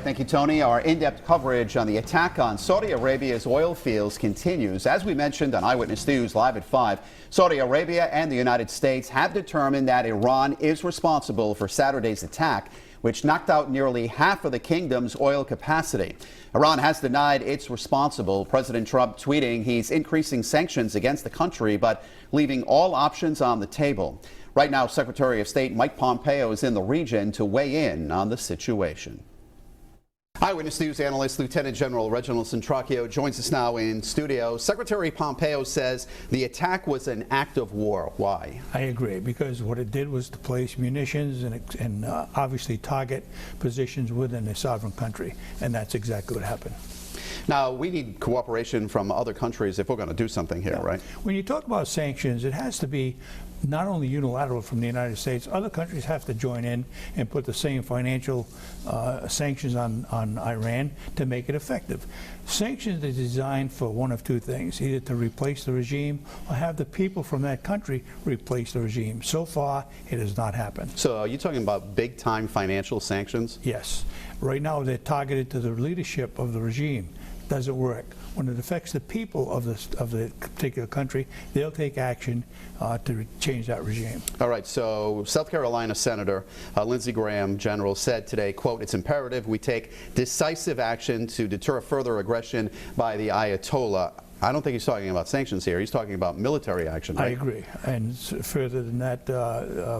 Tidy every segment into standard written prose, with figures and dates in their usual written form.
Thank you, Tony. Our in-depth coverage on the attack on Saudi Arabia's oil fields continues. As we mentioned on Eyewitness News live at 5, Saudi Arabia and the United States have determined that Iran is responsible for Saturday's attack, which knocked out nearly half of the kingdom's oil capacity. Iran has denied it's responsible. President Trump tweeting he's increasing sanctions against the country, but leaving all options on the table. Right now, Secretary of State Mike Pompeo is in the region to weigh in on the situation. Eyewitness News analyst Lieutenant General Reginald Centracchio joins us now in studio. Secretary Pompeo says the attack was an act of war. Why? I agree, because what it did was to place munitions and obviously target positions within a sovereign country, and that's exactly what happened. Now, we need cooperation from other countries if we're going to do something here, right? When you talk about sanctions, it has to be not only unilateral from the United States. Other countries have to join in and put the same financial sanctions on Iran to make it effective. Sanctions are designed for one of two things: either to replace the regime or have the people from that country replace the regime. So far, it has not happened. So are you talking about big-time financial sanctions? Yes. Right now, they're targeted to the leadership of the regime. Doesn't work. When it affects the people of the particular country, they'll take action to change that regime. All right, so South Carolina Senator Lindsey Graham, General, said today, quote, "It's imperative we take decisive action to deter further aggression by the Ayatollah." I don't think he's talking about sanctions here. He's talking about military action, right? I agree. And further than that,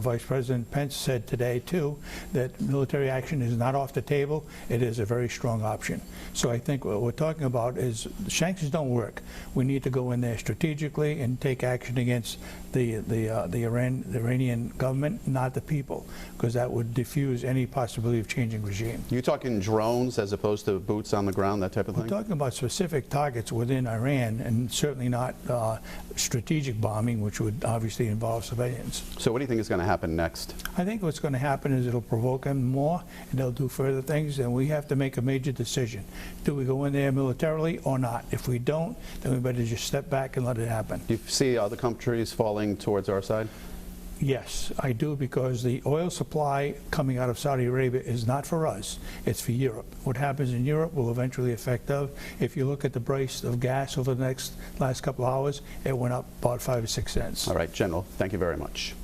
Vice President Pence said today, too, that military action is not off the table. It is a very strong option. So I think what we're talking about is sanctions don't work. We need to go in there strategically and take action against the Iranian government, not the people, because that would diffuse any possibility of changing regime. You're talking drones as opposed to boots on the ground, that type of thing? We're talking about specific targets within Iran, and certainly not strategic bombing, which would obviously involve civilians. So what do you think is going to happen next? I think what's going to happen is it'll provoke them more, and they'll do further things, and we have to make a major decision. Do we go in there militarily or not? If we don't, then we better just step back and let it happen. Do you see other countries falling towards our side? Yes, I do, because the oil supply coming out of Saudi Arabia is not for us, it's for Europe. What happens in Europe will eventually affect us. If you look at the price of gas over the last couple of hours, it went up about 5 or 6 cents. All right, General, thank you very much.